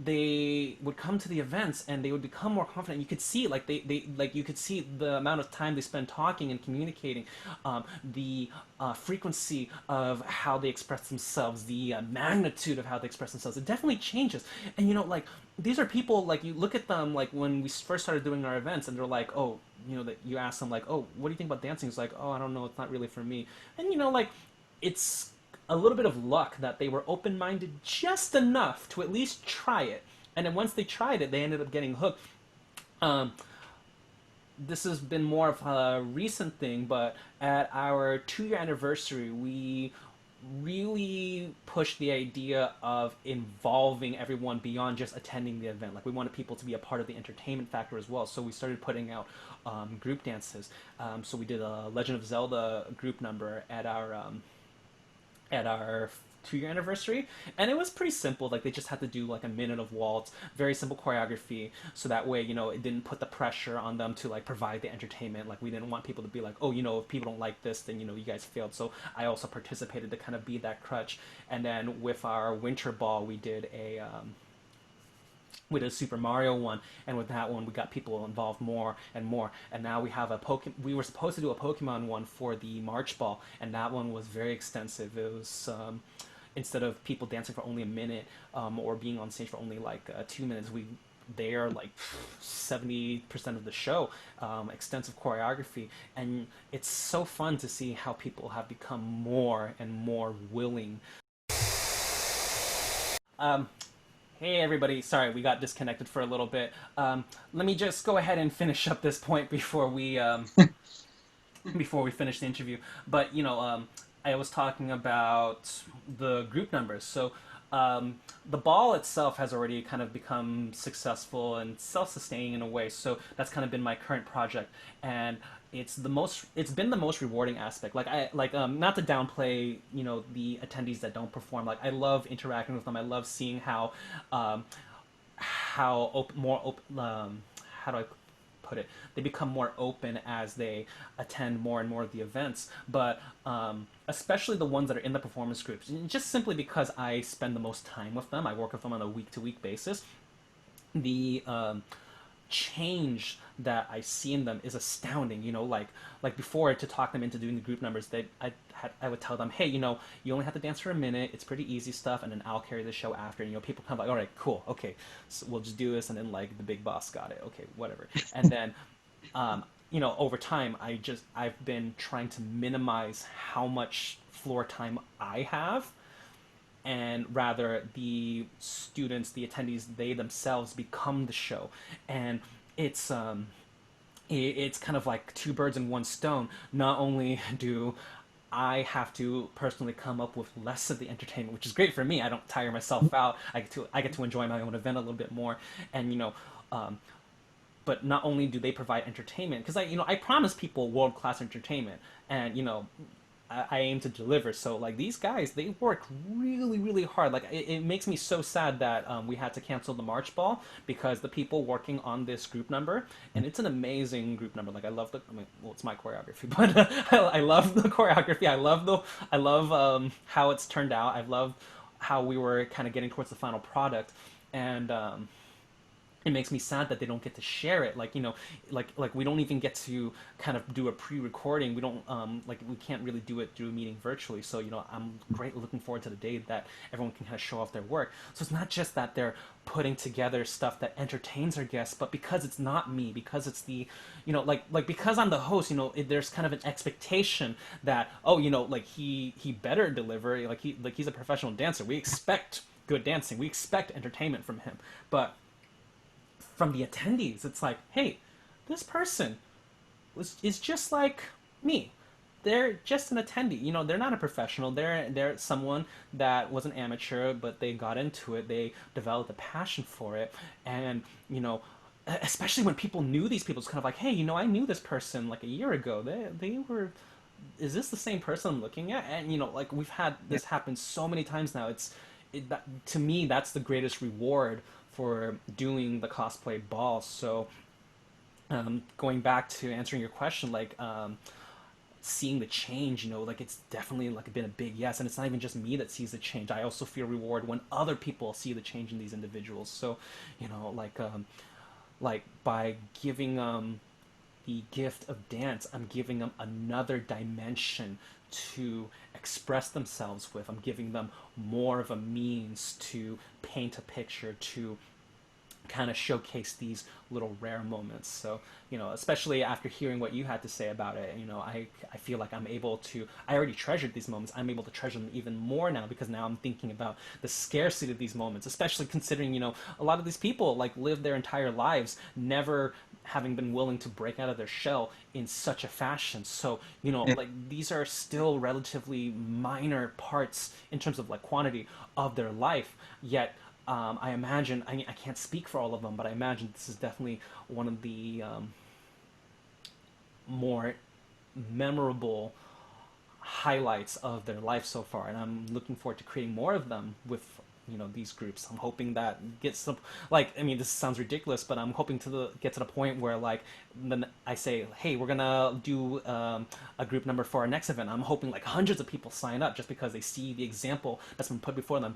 they would come to the events and they would become more confident. You could see you could see the amount of time they spend talking and communicating, the frequency of how they express themselves, the magnitude of how they express themselves. It definitely changes. And these are people, like, you look at them, like when we first started doing our events, and they're like, oh, that you ask them like, oh, what do you think about dancing? It's like, oh, I don't know, it's not really for me. And it's a little bit of luck that they were open minded just enough to at least try it. And then once they tried it, they ended up getting hooked. Um, this has been more of a recent thing, but at our 2-year anniversary, we really pushed the idea of involving everyone beyond just attending the event. Like we wanted people to be a part of the entertainment factor as well. So we started putting out group dances. So we did a Legend of Zelda group number at our 2-year anniversary, and it was pretty simple. Like they just had to do like a minute of waltz, very simple choreography, so that way it didn't put the pressure on them to like provide the entertainment. Like we didn't want people to be like, oh, if people don't like this, then you guys failed. So I also participated to kind of be that crutch. And then with our winter ball, we did a Super Mario one, and with that one we got people involved more and more. And now we have we were supposed to do a Pokemon one for the March ball, and that one was very extensive. It was instead of people dancing for only a minute or being on stage for only like 2 minutes, they are like 70% of the show, extensive choreography, and it's so fun to see how people have become more and more willing. Hey everybody, sorry we got disconnected for a little bit. Let me just go ahead and finish up this point before we finish the interview. But I was talking about the group numbers. So the ball itself has already kind of become successful and self-sustaining in a way. So that's kind of been my current project, and it's been the most rewarding aspect. Like not to downplay the attendees that don't perform. Like I love interacting with them. I love seeing how more open, how do I put it, they become more open as they attend more and more of the events. But especially the ones that are in the performance groups, just simply because I spend the most time with them, I work with them on a week-to-week basis, the change that I see in them is astounding. Like before, to talk them into doing the group numbers, I would tell them, hey, you only have to dance for a minute. It's pretty easy stuff, and then I'll carry the show after. And people come like, all right, cool, okay, so we'll just do this, and then like the big boss got it, okay, whatever. And then over time, I've been trying to minimize how much floor time I have, and rather the students, the attendees, they themselves become the show. And it's kind of like two birds in one stone. Not only do I have to personally come up with less of the entertainment, which is great for me. I don't tire myself out. I get to enjoy my own event a little bit more. And but not only do they provide entertainment, because I promise people world-class entertainment, and I aim to deliver. So like these guys, they work really, really hard. Like it makes me so sad that we had to cancel the March ball, because the people working on this group number, and it's an amazing group number. Like well, it's my choreography, but I love the choreography. I love how it's turned out. I love how we were kind of getting towards the final product, and it makes me sad that they don't get to share it. Like like we don't even get to kind of do a pre-recording. We don't we can't really do it through a meeting virtually. So I'm looking forward to the day that everyone can kind of show off their work. So it's not just that they're putting together stuff that entertains our guests, but because it's not me, because it's the because I'm the host, there's kind of an expectation that like he better deliver. Like he's a professional dancer. We expect good dancing. We expect entertainment from him. But from the attendees, it's like, hey, this person is just like me. They're just an attendee. They're not a professional. They're someone that was an amateur, but they got into it. They developed a passion for it. And, especially when people knew these people, it's kind of like, hey, I knew this person like a year ago. They were, is this the same person I'm looking at? And, like we've had this happen so many times now. To me, that's the greatest reward for doing the cosplay ball. So going back to answering your question, like seeing the change, like it's definitely like been a big yes. And it's not even just me that sees the change. I also feel reward when other people see the change in these individuals. So like by giving the gift of dance, I'm giving them another dimension to express themselves with. I'm giving them more of a means to paint a picture, to kind of showcase these little rare moments. So, especially after hearing what you had to say about it, I feel like I already treasured these moments. I'm able to treasure them even more now, because now I'm thinking about the scarcity of these moments, especially considering, a lot of these people like live their entire lives never having been willing to break out of their shell in such a fashion. So, you know, Yeah. like these are still relatively minor parts in terms of like quantity of their life. Yet, I imagine, I can't speak for all of them, but I imagine this is definitely one of the more memorable highlights of their life so far, and I'm looking forward to creating more of them with, you know, these groups. I'm hoping that gets some, like, I mean, this sounds ridiculous, but I'm hoping to get to the point where, like, then I say, hey, we're gonna do a group number for our next event. I'm hoping like hundreds of people sign up just because they see the example that's been put before them.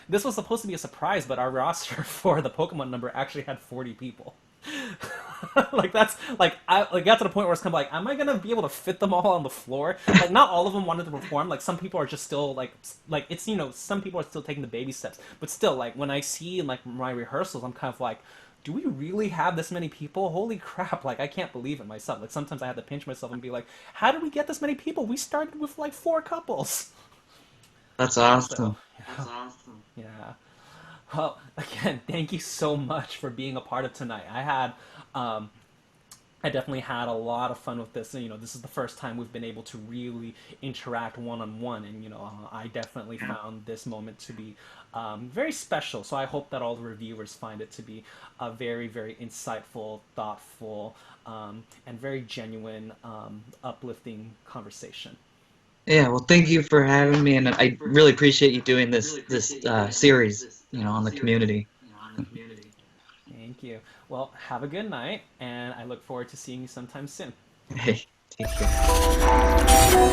This was supposed to be a surprise, but our roster for the Pokemon number actually had 40 people. Like that's like I like got to the point where it's kind of like, am I gonna be able to fit them all on the floor? Like not all of them wanted to perform. Like some people are just still like it's, you know, some people are still taking the baby steps. But still, like when I see like my rehearsals, I'm kind of like, do we really have this many people? Holy crap! Like I can't believe it myself. Like sometimes I have to pinch myself and be like, how did we get this many people? We started with like 4 couples. That's So awesome. yeah. Well, again, thank you so much for being a part of tonight. I definitely had a lot of fun with this. You know, this is the first time we've been able to really interact one on one, and you know, I definitely found this moment to be very special. So I hope that all the reviewers find it to be a very, very insightful, thoughtful, and very genuine, uplifting conversation. Yeah, well, thank you for having me, and I really appreciate you doing this series, you know, on the community. Thank you. Well, have a good night, and I look forward to seeing you sometime soon. Hey, take care.